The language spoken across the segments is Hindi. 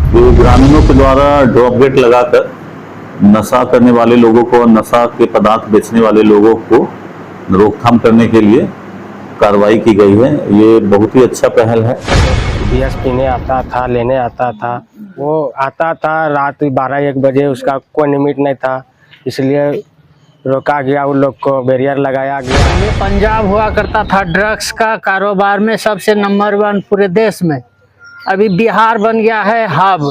ये ग्रामीणों के द्वारा ड्रॉप गेट लगाकर नशा करने वाले लोगों को, नशा के पदार्थ बेचने वाले लोगों को रोकथाम करने के लिए कार्रवाई की गई है। ये बहुत ही अच्छा पहल है। बीएस पीने आता था, लेने आता था, वो आता था रात 12-1 बजे, उसका कोई लिमिट नहीं था, इसलिए रोका गया, उन लोग को बैरियर लगाया गया। पहले पंजाब हुआ करता था ड्रग्स का कारोबार में सबसे नंबर 1 पूरे देश में। अभी बिहार बन गया है हब,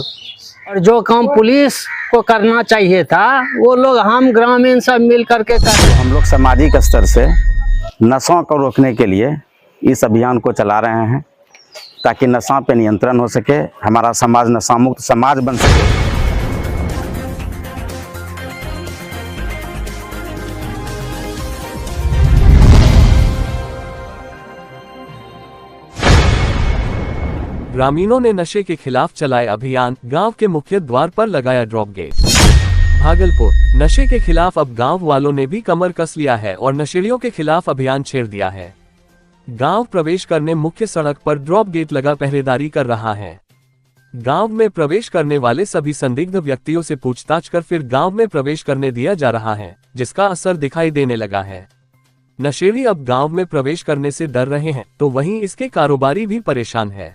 और जो काम पुलिस को करना चाहिए था वो लोग हम ग्रामीण सब मिल करके कर रहे हैं। हम लोग सामाजिक स्तर से नशों को रोकने के लिए इस अभियान को चला रहे हैं ताकि नशा पे नियंत्रण हो सके, हमारा समाज नशा मुक्त समाज बन सके। ग्रामीणों ने नशे के खिलाफ चलाए अभियान, गांव के मुख्य द्वार पर लगाया ड्रॉप गेट। भागलपुर, नशे के खिलाफ अब गांव वालों ने भी कमर कस लिया है और नशेड़ियों के खिलाफ अभियान छेड़ दिया है। गांव प्रवेश करने मुख्य सड़क पर ड्रॉप गेट लगा पहरेदारी कर रहा है। गांव में प्रवेश करने वाले सभी संदिग्ध व्यक्तियों से पूछताछ कर फिर गांव में प्रवेश करने दिया जा रहा है, जिसका असर दिखाई देने लगा है। नशेड़ी अब गांव में प्रवेश करने से डर रहे हैं, तो वहीं इसके कारोबारी भी परेशान है।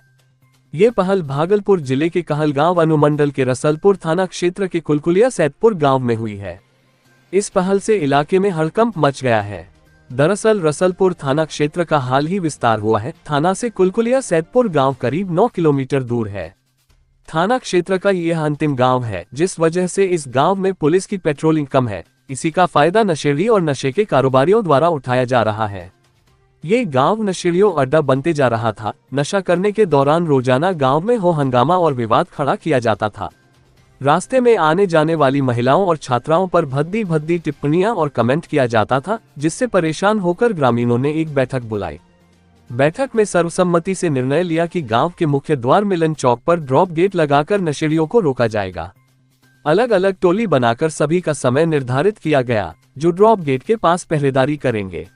ये पहल भागलपुर जिले के कहलगांव अनुमंडल के रसलपुर थाना क्षेत्र के कुलकुलिया सैदपुर गांव में हुई है। इस पहल से इलाके में हड़कंप मच गया है। दरअसल रसलपुर थाना क्षेत्र का हाल ही विस्तार हुआ है। थाना से कुलकुलिया सैदपुर गांव करीब 9 किलोमीटर दूर है। थाना क्षेत्र का यह अंतिम गांव है, जिस वजह से इस गांव में पुलिस की पेट्रोलिंग कम है। इसी का फायदा नशेड़ी और नशे के कारोबारियों द्वारा उठाया जा रहा है। ये गांव नशेड़ियों अड्डा बनते जा रहा था। नशा करने के दौरान रोजाना गांव में हो हंगामा और विवाद खड़ा किया जाता था। रास्ते में आने जाने वाली महिलाओं और छात्राओं पर भद्दी भद्दी टिप्पणियां और कमेंट किया जाता था, जिससे परेशान होकर ग्रामीणों ने एक बैठक बुलाई। बैठक में सर्वसम्मति से निर्णय लिया कि गांव के मुख्य द्वार मिलन चौक पर ड्रॉप गेट लगाकर नशेड़ियों को रोका जाएगा। अलग अलग टोली बनाकर सभी का समय निर्धारित किया गया, जो ड्रॉप गेट के पास पहरेदारी करेंगे।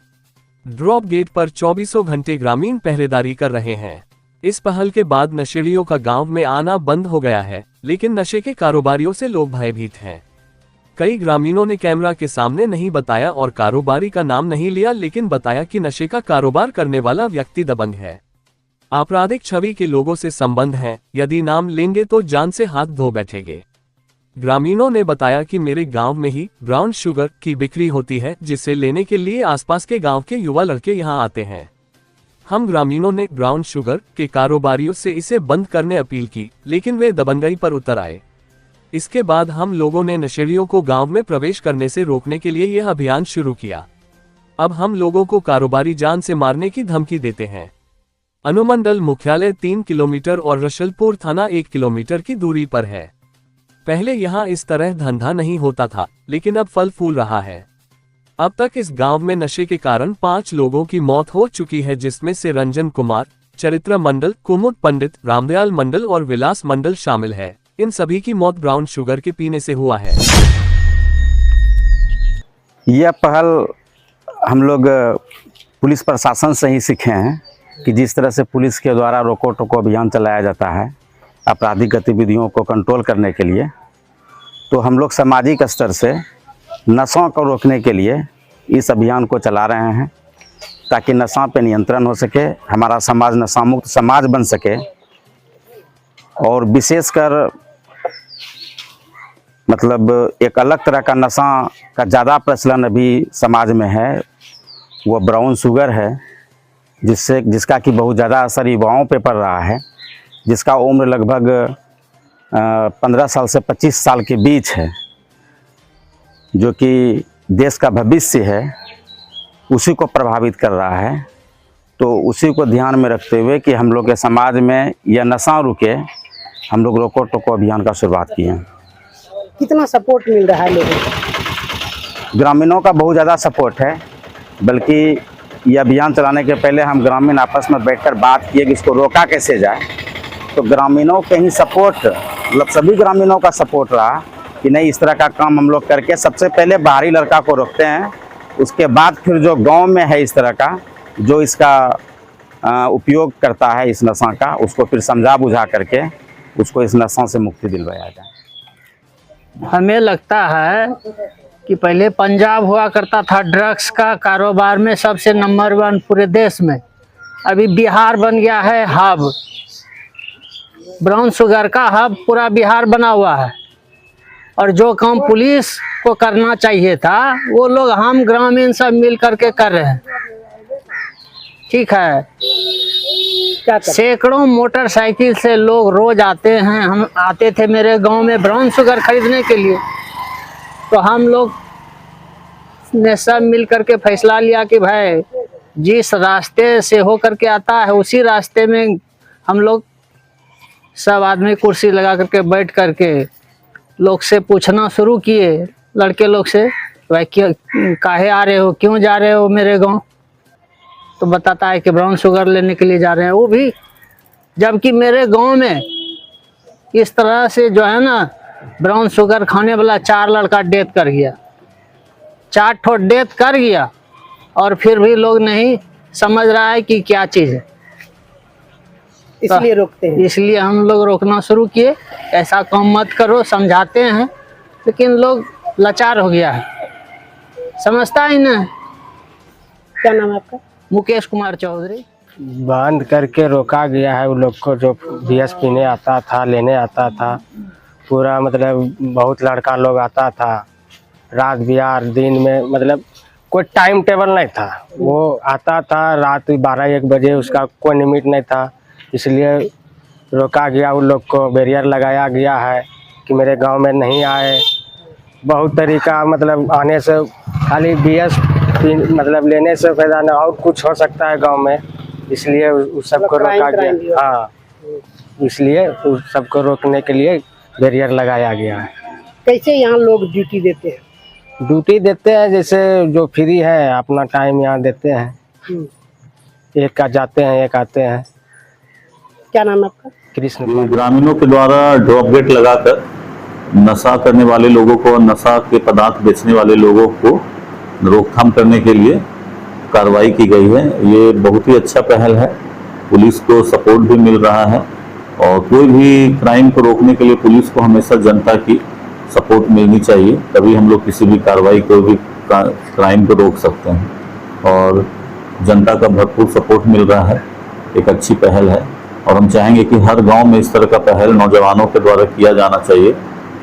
ड्रॉप गेट पर 24 घंटे ग्रामीण पहरेदारी कर रहे हैं। इस पहल के बाद नशेड़ियों का गांव में आना बंद हो गया है, लेकिन नशे के कारोबारियों से लोग भयभीत हैं। कई ग्रामीणों ने कैमरा के सामने नहीं बताया और कारोबारी का नाम नहीं लिया, लेकिन बताया कि नशे का कारोबार करने वाला व्यक्ति दबंग है, आपराधिक छवि के लोगों से संबंध है, यदि नाम लेंगे तो जान से हाथ धो बैठेंगे। ग्रामीणों ने बताया कि मेरे गांव में ही ब्राउन शुगर की बिक्री होती है, जिसे लेने के लिए आसपास के गांव के युवा लड़के यहां आते हैं। हम ग्रामीणों ने ब्राउन शुगर के कारोबारियों से इसे बंद करने अपील की, लेकिन वे दबंगई पर उतर आए। इसके बाद हम लोगों ने नशेड़ियों को गांव में प्रवेश करने से रोकने के लिए यह अभियान शुरू किया। अब हम लोगों को कारोबारी जान से मारने की धमकी देते हैं। अनुमंडल मुख्यालय 3 किलोमीटर और रसलपुर थाना 1 किलोमीटर की दूरी पर है। पहले यहाँ इस तरह धंधा नहीं होता था, लेकिन अब फल फूल रहा है। अब तक इस गांव में नशे के कारण 5 लोगों की मौत हो चुकी है, जिसमें से रंजन कुमार, चरित्र मंडल, कुमुद पंडित, रामदयाल मंडल और विलास मंडल शामिल है। इन सभी की मौत ब्राउन शुगर के पीने से हुआ है। यह पहल हम लोग पुलिस प्रशासन से ही सीखे हैं कि जिस तरह से पुलिस के द्वारा रोको टोको अभियान चलाया जाता है आपराधिक गतिविधियों को कंट्रोल करने के लिए, तो हम लोग सामाजिक स्तर से नशों को रोकने के लिए इस अभियान को चला रहे हैं ताकि नशा पे नियंत्रण हो सके, हमारा समाज नशा मुक्त समाज बन सके। और विशेषकर मतलब एक अलग तरह का नशा का ज़्यादा प्रचलन अभी समाज में है, वो ब्राउन शुगर है, जिसका कि बहुत ज़्यादा असर युवाओं पे पड़ रहा है, जिसका उम्र लगभग 15 साल से 25 साल के बीच है, जो कि देश का भविष्य है, उसी को प्रभावित कर रहा है। तो उसी को ध्यान में रखते हुए कि हम लोग के समाज में यह नशा रुके, हम लोग रोको टोको अभियान का शुरुआत किए हैं। कितना सपोर्ट मिल रहा है लोगों को? ग्रामीणों का बहुत ज़्यादा सपोर्ट है, बल्कि ये अभियान चलाने के पहले हम ग्रामीण आपस में बैठकर बात किए कि इसको रोका कैसे जाए। तो ग्रामीणों के ही सपोर्ट, मतलब सभी ग्रामीणों का सपोर्ट रहा कि नहीं, इस तरह का काम हम लोग करके सबसे पहले बाहरी लड़का को रोकते हैं, उसके बाद फिर जो गांव में है इस तरह का जो इसका उपयोग करता है इस नशा का, उसको फिर समझा बुझा करके उसको इस नशा से मुक्ति दिलवाया जाए। हमें लगता है कि पहले पंजाब हुआ करता था ड्रग्स का कारोबार में सबसे नंबर 1 पूरे देश में। अभी बिहार बन गया है हब, ब्राउन शुगर का हब पूरा बिहार बना हुआ है। और जो काम पुलिस को करना चाहिए था वो लोग हम ग्रामीण सब मिल करके कर रहे हैं। ठीक है, क्या कर सैकड़ों मोटरसाइकिल से लोग रोज आते हैं। हम आते थे मेरे गांव में ब्राउन शुगर खरीदने के लिए, तो हम लोग ने सब मिल करके फैसला लिया कि भाई जिस रास्ते से हो करके आता है उसी रास्ते में हम लोग सब आदमी कुर्सी लगा करके बैठ करके लोग से पूछना शुरू किए, लड़के लोग से, भाई क्यों काहे आ रहे हो, क्यों जा रहे हो मेरे गांव? तो बताता है कि ब्राउन शुगर लेने के लिए जा रहे हैं। वो भी जबकि मेरे गांव में इस तरह से जो है ना ब्राउन शुगर खाने वाला 4 लड़का डेथ कर गया, 4 ठो डेथ कर गया, और फिर भी लोग नहीं समझ रहा है कि क्या चीज़ है। इसलिए रोकते हैं। इसलिए हम लोग रोकना शुरू किए, ऐसा काम मत करो, समझाते हैं, लेकिन लोग लाचार हो गया है, समझता ही नहीं। क्या नाम है आपका? मुकेश कुमार चौधरी। बंद करके रोका गया है। वो लोग को जो BS पीने आता था, लेने आता था, पूरा मतलब बहुत लड़का लोग आता था, रात बिहार दिन में, मतलब कोई टाइम टेबल नहीं था। वो आता था रात 12-1 बजे, उसका कोई लिमिट नहीं था। इसलिए रोका गया, उन लोग को बैरियर लगाया गया है कि मेरे गांव में नहीं आए। बहुत तरीका, मतलब आने से खाली BS मतलब लेने से फायदा नहीं, और कुछ हो सकता है गांव में, इसलिए उस सबको रोका गया। हाँ, इसलिए उस सबको रोकने के लिए बैरियर लगाया गया है। कैसे यहाँ लोग ड्यूटी देते हैं? ड्यूटी देते हैं जैसे जो फ्री है अपना टाइम यहाँ देते हैं। एक का जाते हैं, एक आते हैं। क्या नाम है आपका? कृष्ण। ये ग्रामीणों के द्वारा ड्रॉप गेट लगाकर नशा करने वाले लोगों को, नशा के पदार्थ बेचने वाले लोगों को रोकथाम करने के लिए कार्रवाई की गई है। ये बहुत ही अच्छा पहल है, पुलिस को सपोर्ट भी मिल रहा है, और कोई भी क्राइम को रोकने के लिए पुलिस को हमेशा जनता की सपोर्ट मिलनी चाहिए, तभी हम लोग किसी भी कार्रवाई को भी क्राइम को रोक सकते हैं। और जनता का भरपूर सपोर्ट मिल रहा है, एक अच्छी पहल है, और हम चाहेंगे कि हर गांव में इस तरह का पहल नौजवानों के द्वारा किया जाना चाहिए।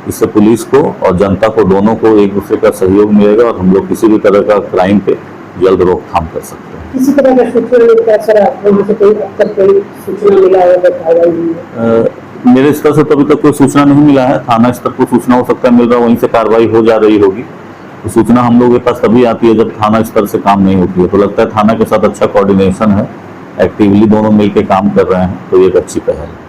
इससे पुलिस को और जनता को दोनों को एक दूसरे का सहयोग मिलेगा, और हम लोग किसी भी तरह का क्राइम पे जल्द रोकथाम कर सकते हैं। किसी तरह का सूचना मिलता है सर आपको? मुझे कोई अब तक कोई सूचना मिला है कार्रवाई हुई है? मेरे स्तर से तो अभी तक कोई सूचना नहीं मिला है। थाना स्तर पर सूचना हो सकता है मिल रहा है, वहीं से कार्रवाई हो जा रही होगी। तो सूचना हम लोगों के पास तभी आती है जब थाना स्तर से काम नहीं होती है। तो लगता है थाना के साथ अच्छा कोऑर्डिनेशन है, एक्टिवली दोनों मिलकर काम कर रहे हैं, तो ये एक अच्छी पहल है।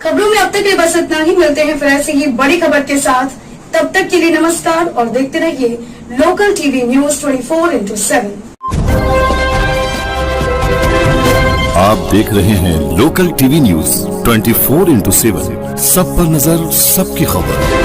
खबरों में अब तक के बस इतना ही। मिलते हैं फिर ऐसे ही बड़ी खबर के साथ, तब तक के लिए नमस्कार और देखते रहिए लोकल टीवी न्यूज 24/7। आप देख रहे हैं लोकल टीवी न्यूज 24/7, सब पर नजर, सबकी खबर।